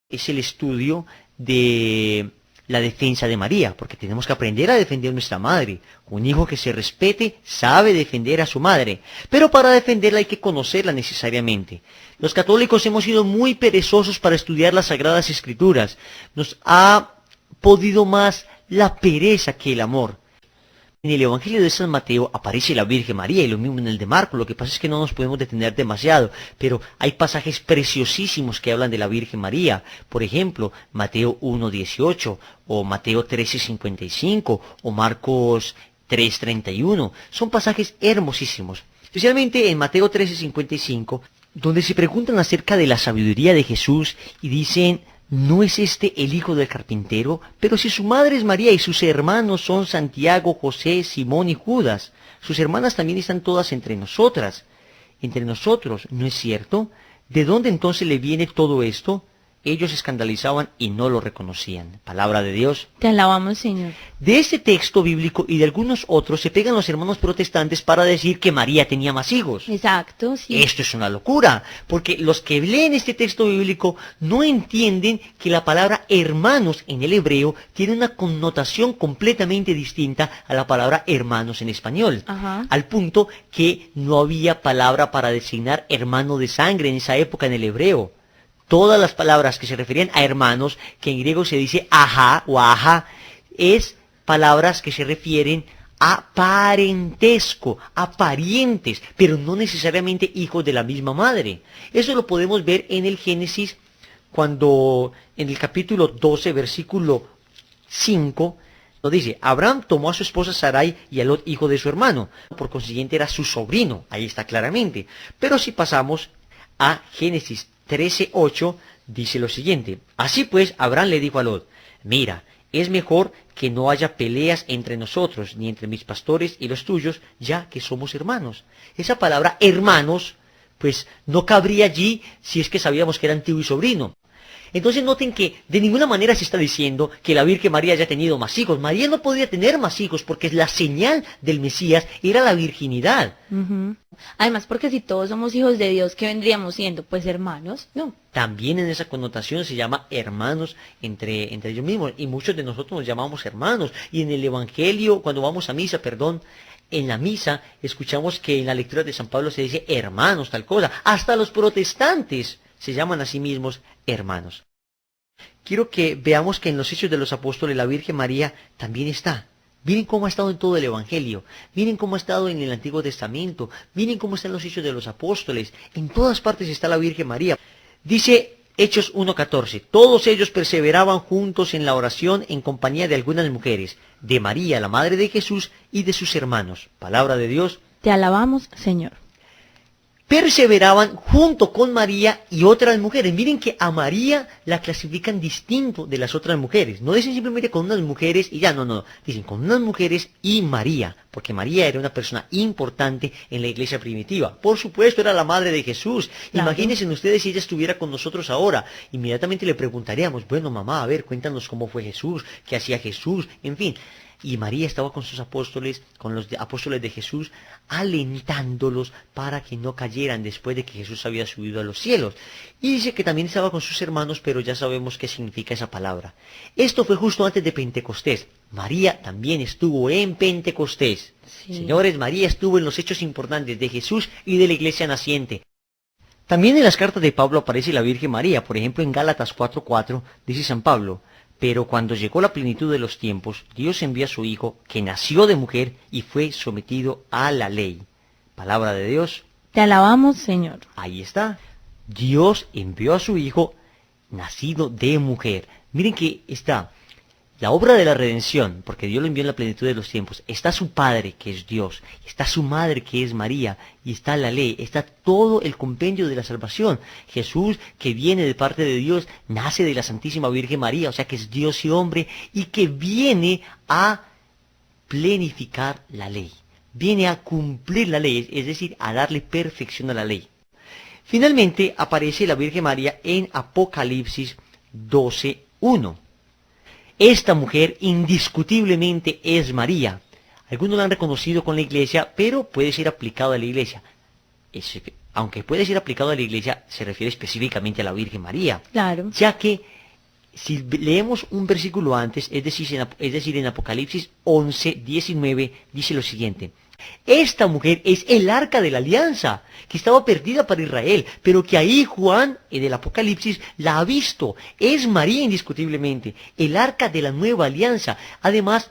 es el estudio de la defensa de María, porque tenemos que aprender a defender a nuestra madre. Un hijo que se respete sabe defender a su madre, pero para defenderla hay que conocerla necesariamente. Los católicos hemos sido muy perezosos para estudiar las Sagradas Escrituras. Nos ha podido más la pereza que el amor. En el Evangelio de San Mateo aparece la Virgen María y lo mismo en el de Marcos. Lo que pasa es que no nos podemos detener demasiado, pero hay pasajes preciosísimos que hablan de la Virgen María. Por ejemplo, Mateo 1:18 o Mateo 13:55 o Marcos 3:31. Son pasajes hermosísimos. Especialmente en Mateo 13:55, donde se preguntan acerca de la sabiduría de Jesús y dicen: ¿no es este el hijo del carpintero? Pero si su madre es María y sus hermanos son Santiago, José, Simón y Judas, sus hermanas también están todas entre nosotras. Entre nosotros, ¿no es cierto? ¿De dónde entonces le viene todo esto? Ellos se escandalizaban y no lo reconocían. Palabra de Dios. Te alabamos, Señor. De este texto bíblico y de algunos otros se pegan los hermanos protestantes para decir que María tenía más hijos. Exacto, sí. Esto es una locura, porque los que leen este texto bíblico no entienden que la palabra hermanos en el hebreo tiene una connotación completamente distinta a la palabra hermanos en español. Ajá. Al punto que no había palabra para designar hermano de sangre en esa época en el hebreo. Todas las palabras que se referían a hermanos, que en griego se dice ajá o aja, es palabras que se refieren a parentesco, a parientes, pero no necesariamente hijos de la misma madre. Eso lo podemos ver en el Génesis, cuando en el capítulo 12, versículo 5, lo dice: Abraham tomó a su esposa Sarai y a Lot, hijo de su hermano. Por consiguiente era su sobrino, ahí está claramente. Pero si pasamos a Génesis 13:8, dice lo siguiente: Así pues, Abraham le dijo a Lot: Mira, es mejor que no haya peleas entre nosotros, ni entre mis pastores y los tuyos, ya que somos hermanos. Esa palabra hermanos, pues no cabría allí si es que sabíamos que eran tío y sobrino. Entonces noten que de ninguna manera se está diciendo que la Virgen María haya tenido más hijos. María no podía tener más hijos porque la señal del Mesías era la virginidad. Ujú. Además, porque si todos somos hijos de Dios, ¿qué vendríamos siendo? Pues hermanos, ¿no? También en esa connotación se llama hermanos entre ellos mismos, y muchos de nosotros nos llamamos hermanos. Y en el Evangelio, cuando vamos a misa, en la misa escuchamos que en la lectura de San Pablo se dice hermanos, tal cosa. Hasta los protestantes se llaman a sí mismos hermanos. Quiero que veamos que en los Hechos de los Apóstoles la Virgen María también está. Miren cómo ha estado en todo el Evangelio, miren cómo ha estado en el Antiguo Testamento, miren cómo están los Hechos de los Apóstoles. En todas partes está la Virgen María. Dice Hechos 1:14, todos ellos perseveraban juntos en la oración en compañía de algunas mujeres, de María, la madre de Jesús, y de sus hermanos. Palabra de Dios. Te alabamos, Señor. Perseveraban junto con María y otras mujeres. Miren que a María la clasifican distinto de las otras mujeres. No dicen simplemente con unas mujeres y ya, no. Dicen con unas mujeres y María, porque María era una persona importante en la iglesia primitiva. Por supuesto, era la madre de Jesús. Claro. Imagínense ustedes si ella estuviera con nosotros ahora. Inmediatamente le preguntaríamos: bueno, mamá, a ver, cuéntanos cómo fue Jesús, qué hacía Jesús, en fin. Y María estaba con sus apóstoles, con los apóstoles de Jesús, alentándolos para que no cayeran después de que Jesús había subido a los cielos. Y dice que también estaba con sus hermanos, pero ya sabemos qué significa esa palabra. Esto fue justo antes de Pentecostés. María también estuvo en Pentecostés. Sí. Señores, María estuvo en los hechos importantes de Jesús y de la iglesia naciente. También en las cartas de Pablo aparece la Virgen María. Por ejemplo, en Gálatas 4:4 dice San Pablo: pero cuando llegó la plenitud de los tiempos, Dios envió a su Hijo, que nació de mujer y fue sometido a la ley. Palabra de Dios. Te alabamos, Señor. Ahí está. Dios envió a su Hijo, nacido de mujer. Miren que está la obra de la redención, porque Dios lo envió en la plenitud de los tiempos. Está su Padre, que es Dios. Está su Madre, que es María. Y está la ley. Está todo el compendio de la salvación. Jesús, que viene de parte de Dios, nace de la Santísima Virgen María, o sea que es Dios y hombre, y que viene a plenificar la ley. Viene a cumplir la ley, es decir, a darle perfección a la ley. Finalmente aparece la Virgen María en Apocalipsis 12:1. Esta mujer indiscutiblemente es María. Algunos la han reconocido con la iglesia, pero puede ser aplicado a la iglesia. Aunque puede ser aplicado a la iglesia, se refiere específicamente a la Virgen María. Claro. Ya que si leemos un versículo antes, es decir, en Apocalipsis 11, 19, dice lo siguiente. Esta mujer es el arca de la alianza, que estaba perdida para Israel, pero que ahí Juan, en el Apocalipsis, la ha visto. Es María indiscutiblemente, el arca de la nueva alianza. Además,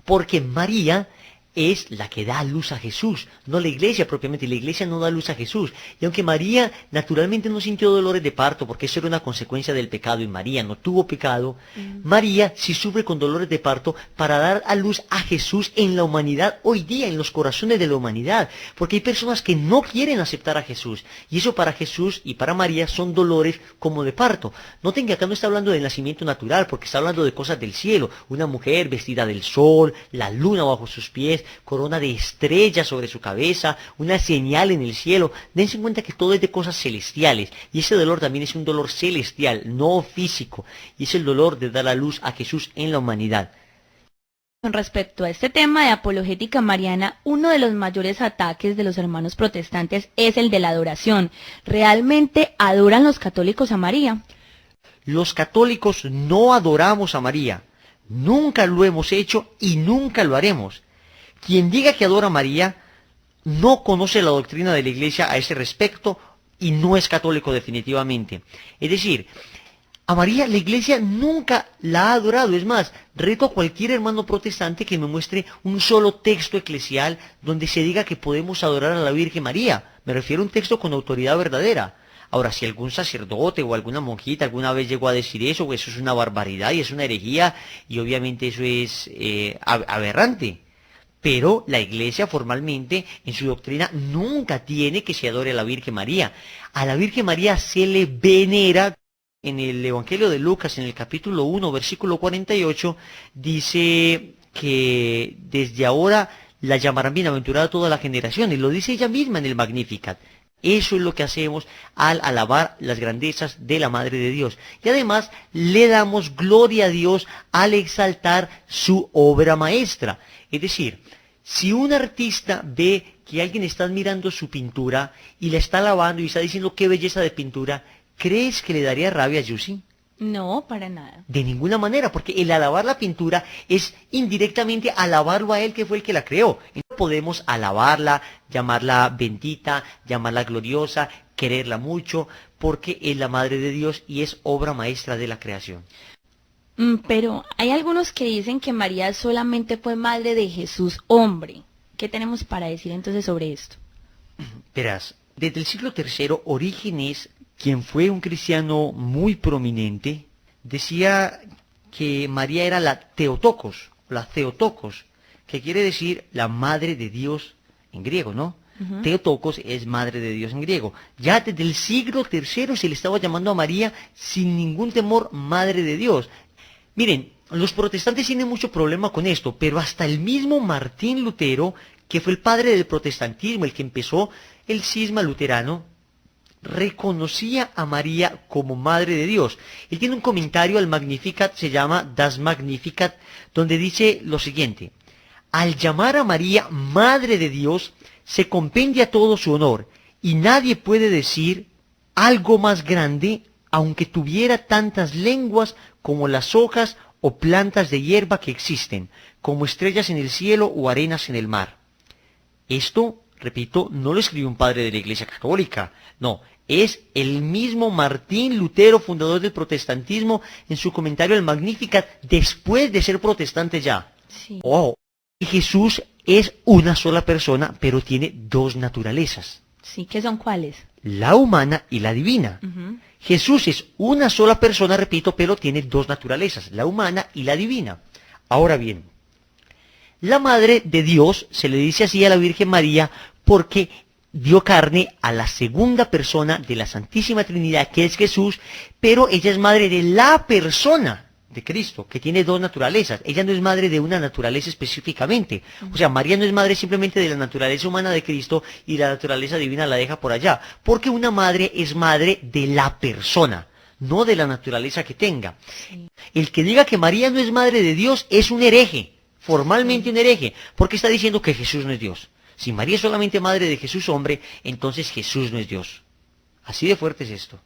porque María es la que da a luz a Jesús, no la iglesia propiamente. La iglesia no da luz a Jesús. Y aunque María naturalmente no sintió dolores de parto, porque eso era una consecuencia del pecado, y María no tuvo pecado, María sí sufre con dolores de parto para dar a luz a Jesús en la humanidad hoy día, en los corazones de la humanidad. Porque hay personas que no quieren aceptar a Jesús. Y eso para Jesús y para María son dolores como de parto. Noten que acá no está hablando del nacimiento natural, porque está hablando de cosas del cielo. Una mujer vestida del sol, la luna bajo sus pies, corona de estrellas sobre su cabeza, una señal en el cielo. Dense en cuenta que todo es de cosas celestiales, y ese dolor también es un dolor celestial, no físico, y es el dolor de dar a luz a Jesús en la humanidad. Con respecto a este tema de apologética mariana, uno de los mayores ataques de los hermanos protestantes es el de la adoración. ¿Realmente adoran los católicos a María? Los católicos no adoramos a María, nunca lo hemos hecho y nunca lo haremos. Quien diga que adora a María no conoce la doctrina de la Iglesia a ese respecto y no es católico definitivamente. Es decir, a María la Iglesia nunca la ha adorado. Es más, reto a cualquier hermano protestante que me muestre un solo texto eclesial donde se diga que podemos adorar a la Virgen María. Me refiero a un texto con autoridad verdadera. Ahora, si algún sacerdote o alguna monjita alguna vez llegó a decir eso, pues eso es una barbaridad y es una herejía, y obviamente eso es aberrante. Pero la Iglesia formalmente, en su doctrina, nunca tiene que se adore a la Virgen María. A la Virgen María se le venera. En el Evangelio de Lucas, en el capítulo 1, versículo 48, dice que desde ahora la llamarán bienaventurada toda la generación, y lo dice ella misma en el Magnificat. Eso es lo que hacemos al alabar las grandezas de la Madre de Dios. Y además le damos gloria a Dios al exaltar su obra maestra. Es decir, si un artista ve que alguien está admirando su pintura y la está alabando y está diciendo qué belleza de pintura, ¿crees que le daría rabia a Yusi? No, para nada. De ninguna manera, porque el alabar la pintura es indirectamente alabarlo a él, que fue el que la creó. No podemos alabarla, llamarla bendita, llamarla gloriosa, quererla mucho, porque es la Madre de Dios y es obra maestra de la creación. Pero hay algunos que dicen que María solamente fue madre de Jesús hombre. ¿Qué tenemos para decir entonces sobre esto? Verás, desde el siglo III, Orígenes, quien fue un cristiano muy prominente, decía que María era la Theotokos, que quiere decir la Madre de Dios en griego, ¿no? Theotokos es Madre de Dios en griego. Ya desde el siglo III se le estaba llamando a María sin ningún temor Madre de Dios. Miren, los protestantes tienen mucho problema con esto, pero hasta el mismo Martín Lutero, que fue el padre del protestantismo, el que empezó el cisma luterano, reconocía a María como Madre de Dios. Él tiene un comentario al Magnificat, se llama Das Magnificat, donde dice lo siguiente: al llamar a María Madre de Dios, se compendia todo su honor, y nadie puede decir algo más grande, aunque tuviera tantas lenguas como las hojas o plantas de hierba que existen, como estrellas en el cielo o arenas en el mar. Esto, repito, no lo escribió un padre de la Iglesia Católica, no, es el mismo Martín Lutero, fundador del protestantismo, en su comentario al Magnificat, después de ser protestante ya. Sí. Oh, Jesús es una sola persona, pero tiene dos naturalezas. Sí, ¿qué son cuáles? La humana y la divina. Jesús es una sola persona, repito, pero tiene dos naturalezas, la humana y la divina. Ahora bien, la Madre de Dios se le dice así a la Virgen María porque dio carne a la segunda persona de la Santísima Trinidad, que es Jesús, pero ella es madre de la persona de Cristo, que tiene dos naturalezas. Ella no es madre de una naturaleza específicamente. O sea, María no es madre simplemente de la naturaleza humana de Cristo y la naturaleza divina la deja por allá, porque una madre es madre de la persona, no de la naturaleza que tenga. Sí. El que diga que María no es madre de Dios es un hereje, formalmente un hereje, porque está diciendo que Jesús no es Dios. Si María es solamente madre de Jesús hombre, entonces Jesús no es Dios. Así de fuerte es esto.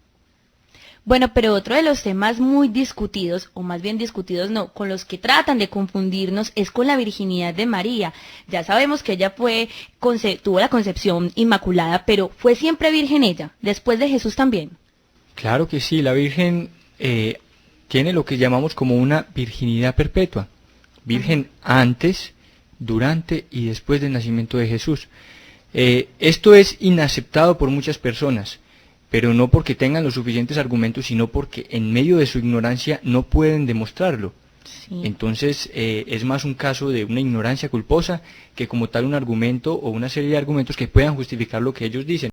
Bueno, pero otro de los temas muy discutidos, o más bien discutidos no, con los que tratan de confundirnos es con la virginidad de María. Ya sabemos que ella tuvo la concepción inmaculada, pero ¿fue siempre virgen ella? ¿Después de Jesús también? Claro que sí, la Virgen tiene lo que llamamos como una virginidad perpetua. Virgen antes, durante y después del nacimiento de Jesús. Esto es inaceptado por muchas personas, pero no porque tengan los suficientes argumentos, sino porque en medio de su ignorancia no pueden demostrarlo. Sí. Entonces es más un caso de una ignorancia culposa que como tal un argumento o una serie de argumentos que puedan justificar lo que ellos dicen.